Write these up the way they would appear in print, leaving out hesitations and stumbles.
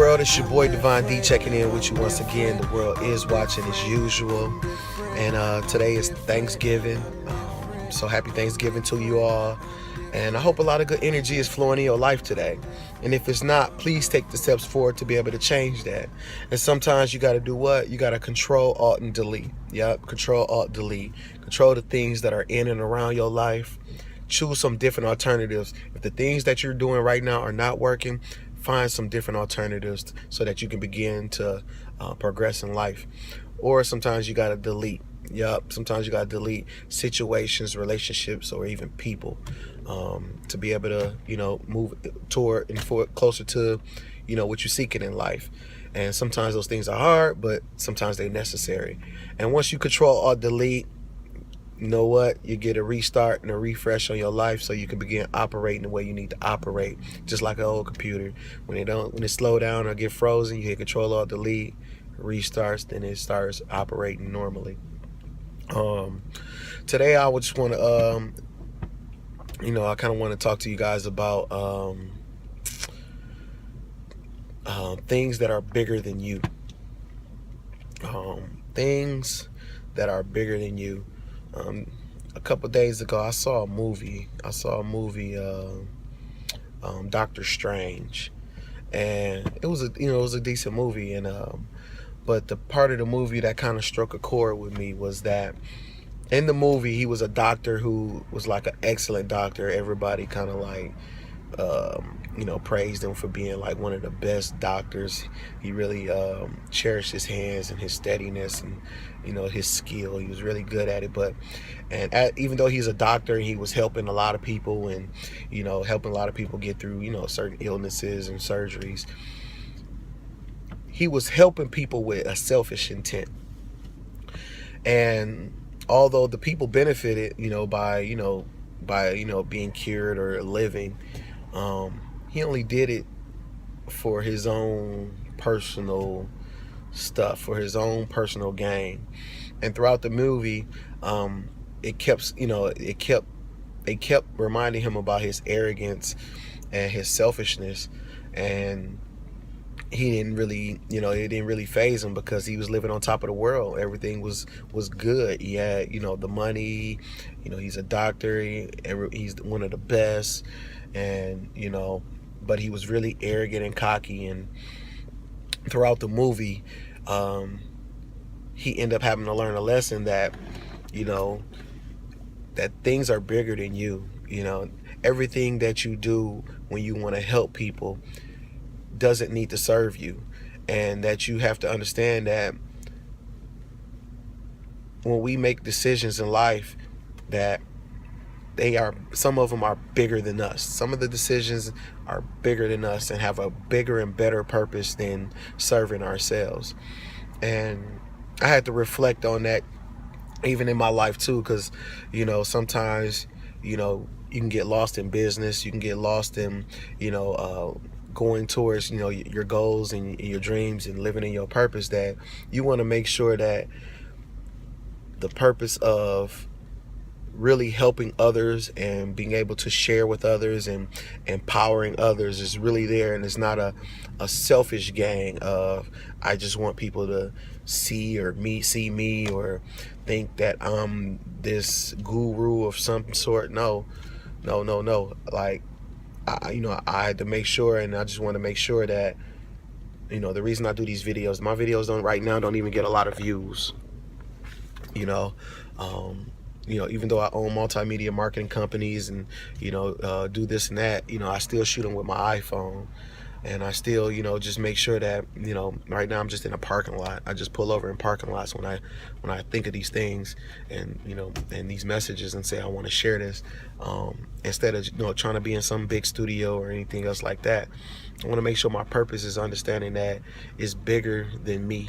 world? It's your boy Divine D checking in with you once again. The world is watching as usual. And today is Thanksgiving. So happy Thanksgiving to you all. And I hope a lot of good energy is flowing in your life today. And if it's not, please take the steps forward to be able to change that. And sometimes you got to do what? You got to control, alt, and delete. Yep, control, alt, delete. Control the things that are in and around your life. Choose some different alternatives. If the things that you're doing right now are not working, find some different alternatives so that you can begin to progress in life. Or sometimes you got to delete. Yep, sometimes you got to delete situations, relationships, or even people to be able to, move toward and forward closer to, what you're seeking in life. And sometimes those things are hard, but sometimes they're necessary. And once you control or delete, you know what? You get a restart and a refresh on your life so you can begin operating the way you need to operate, just like an old computer. When it slow down or get frozen, you hit control or delete, restarts, then it starts operating normally. Today I would just want to, I kind of want to talk to you guys about things that are bigger than you. Things that are bigger than you. A couple days ago, I saw a movie. Doctor Strange, and it was a decent movie. And but the part of the movie that kind of struck a chord with me was that in the movie he was a doctor who was like an excellent doctor. Everybody kind of like praised him for being like one of the best doctors. He really cherished his hands and his steadiness and his skill. He was really good at it. Even though he's a doctor, he was helping a lot of people and helping a lot of people get through certain illnesses and surgeries. He was helping people with a selfish intent. And although the people benefited by being cured or living, he only did it for his own personal stuff, for his own personal gain. And throughout the movie, they kept reminding him about his arrogance and his selfishness. And he didn't really, it didn't really faze him because he was living on top of the world. Everything was good. He had, the money, he's a doctor. He's one of the best. And, but he was really arrogant and cocky. And throughout the movie, he ended up having to learn a lesson that, that things are bigger than you. Everything that you do when you want to help people doesn't need to serve you. And that you have to understand that when we make decisions in life, that some of them are bigger than us. Some of the decisions are bigger than us and have a bigger and better purpose than serving ourselves. And I had to reflect on that even in my life too, because sometimes you can get lost in business. You can get lost in going towards your goals and your dreams and living in your purpose. That you want to make sure that the purpose of really helping others and being able to share with others and empowering others is really there. And it's not a selfish gain of I just want people to see me or think that I'm this guru of some sort. No. Like I had to make sure, and I just want to make sure that the reason I do these videos, my videos don't even get a lot of views. Even though I own multimedia marketing companies and do this and that, I still shoot them with my iPhone. And I still, just make sure that, right now I'm just in a parking lot. I just pull over in parking lots when I think of these things and, and these messages and say I want to share this. Instead of, trying to be in some big studio or anything else like that. I want to make sure my purpose is understanding that it's bigger than me.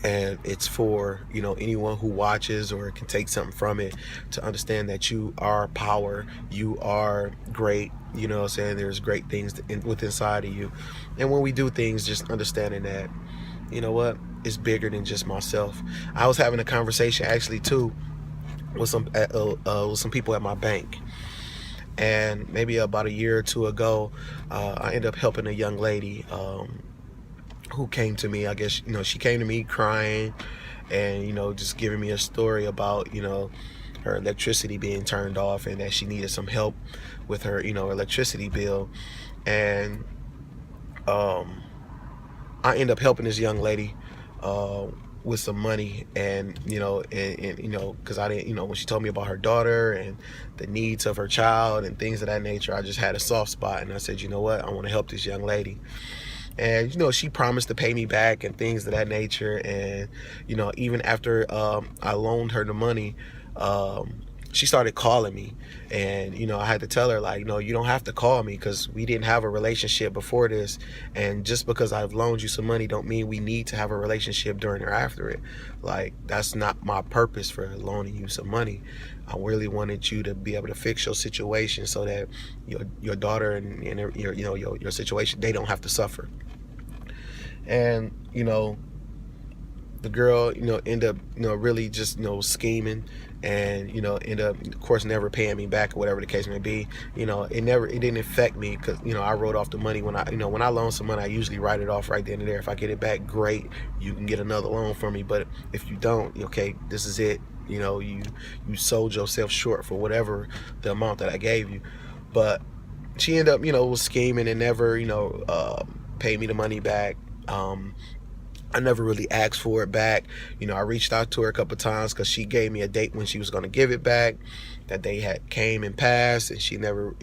And it's for anyone who watches or can take something from it to understand that you are power, you are great. There's great things within inside of you. And when we do things, just understanding that it's bigger than just myself. I was having a conversation actually too with some people at my bank, And maybe about a year or two ago, I ended up helping a young lady who came to me. I guess, she came to me crying and, just giving me a story about, her electricity being turned off and that she needed some help with her, electricity bill. And I ended up helping this young lady with some money, and because I didn't, when she told me about her daughter and the needs of her child and things of that nature, I just had a soft spot, and I said, you know what, I want to help this young lady. And she promised to pay me back and things of that nature. And even after I loaned her the money, she started calling me. And I had to tell her, like, you don't have to call me, because we didn't have a relationship before this, and just because I've loaned you some money don't mean we need to have a relationship during or after it. Like, that's not my purpose for loaning you some money. I really wanted you to be able to fix your situation so that your daughter and your situation, they don't have to suffer. And the girl end up really just scheming, and end up, of course, never paying me back, or whatever the case may be. It didn't affect me, because I wrote off the money. When I loan some money, I usually write it off right then and there. If I get it back, great, you can get another loan from me. But if you don't, okay, this is it. You sold yourself short for whatever the amount that I gave you. But she ended up was scheming and never paid me the money back. I never really asked for it back. I reached out to her a couple times, because she gave me a date when she was going to give it back. That day had came and passed, and she never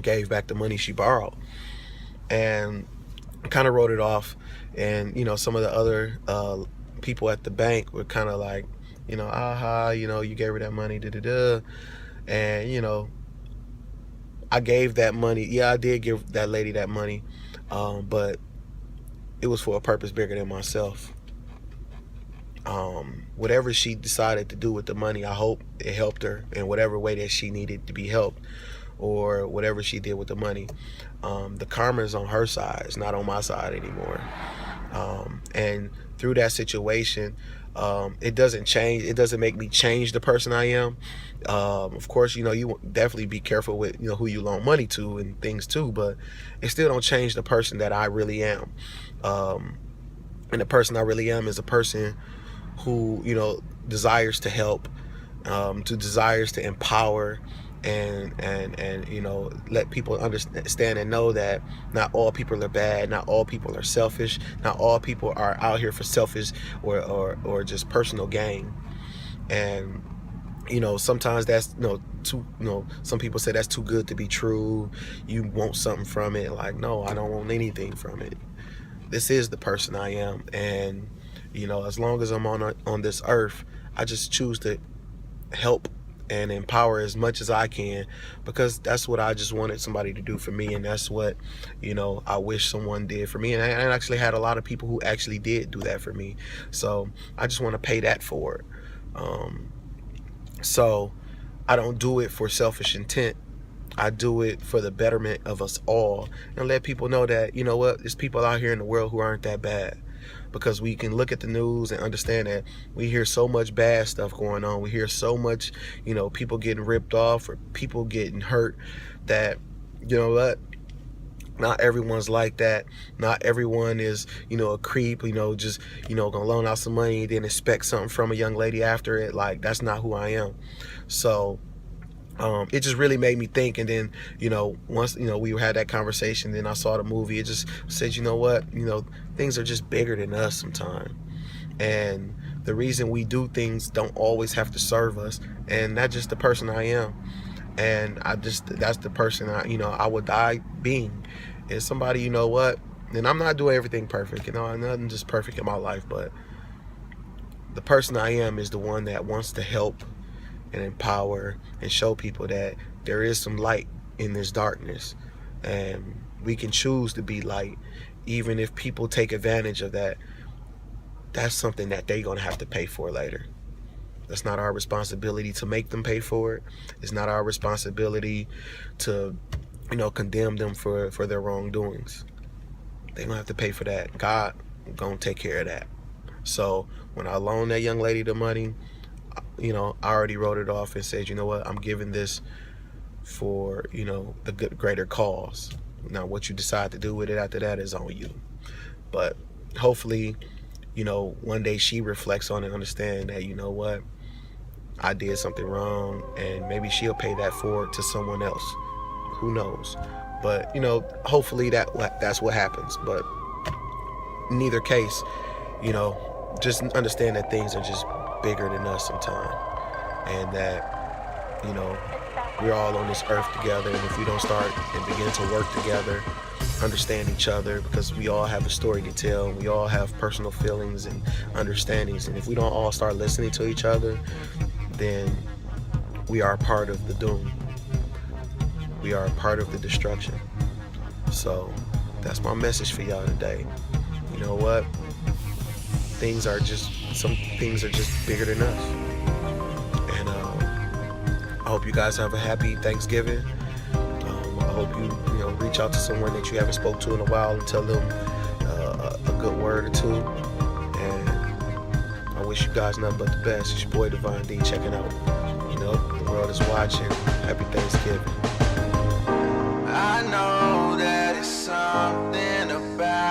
gave back the money she borrowed, and kind of wrote it off. And some of the other people at the bank were kind of like, aha, you gave her that money, and I gave that money. Yeah, I did give that lady that money, but it was for a purpose bigger than myself. Whatever she decided to do with the money, I hope it helped her in whatever way that she needed to be helped, or whatever she did with the money. The karma is on her side. It's not on my side anymore. And through that situation, it doesn't change. It doesn't make me change the person I am. Of course, you definitely be careful with who you loan money to and things too, but it still don't change the person that I really am. And the person I really am is a person who desires to help, desires to empower, and let people understand and know that not all people are bad, not all people are selfish, not all people are out here for selfish or just personal gain. And sometimes that's too, some people say that's too good to be true. You want something from it. Like, no, I don't want anything from it. This is the person I am, and as long as I'm on this earth, I just choose to help and empower as much as I can, because that's what I just wanted somebody to do for me, and that's what I wish someone did for me. And I actually had a lot of people who actually did do that for me, so I just want to pay that forward. So I don't do it for selfish intent. I do it for the betterment of us all, and let people know that there's people out here in the world who aren't that bad. Because we can look at the news and understand that we hear so much bad stuff going on. We hear so much, people getting ripped off or people getting hurt, that, what? Not everyone's like that. Not everyone is, a creep, just, gonna loan out some money and then expect something from a young lady after it. Like, that's not who I am. So it just really made me think. And then once we had that conversation, then I saw the movie, it just said, what, things are just bigger than us sometimes, and the reason we do things don't always have to serve us. And that's just the person I am, and that's the person I would die being. And somebody, what, and I'm not doing everything perfect, nothing just perfect in my life, but the person I am is the one that wants to help and empower and show people that there is some light in this darkness, and we can choose to be light. Even if people take advantage of that, that's something that they're gonna have to pay for later. That's not our responsibility to make them pay for it. It's not our responsibility to condemn them for their wrongdoings. They're gonna have to pay for that. God gonna take care of that. So when I loaned that young lady the money, you know, I already wrote it off and said, you know what, I'm giving this for, you know, the greater cause. Now, what you decide to do with it after that is on you. But hopefully, you know, one day she reflects on it and understand that, you know what, I did something wrong, and maybe she'll pay that forward to someone else. Who knows? But, you know, hopefully that's what happens. But in neither case, you know, just understand that things are just bigger than us sometimes, and that, you know, we're all on this earth together, and if we don't start and begin to work together, understand each other, because we all have a story to tell, and we all have personal feelings and understandings, and if we don't all start listening to each other, then we are a part of the doom. We are a part of the destruction. So that's my message for y'all today. You know what? Some things are just bigger than us. And I hope you guys have a happy Thanksgiving. I hope you reach out to someone that you haven't spoke to in a while and tell them a good word or two. And I wish you guys nothing but the best. It's your boy Divine D checking out. You know, the world is watching. Happy Thanksgiving. I know that it's something about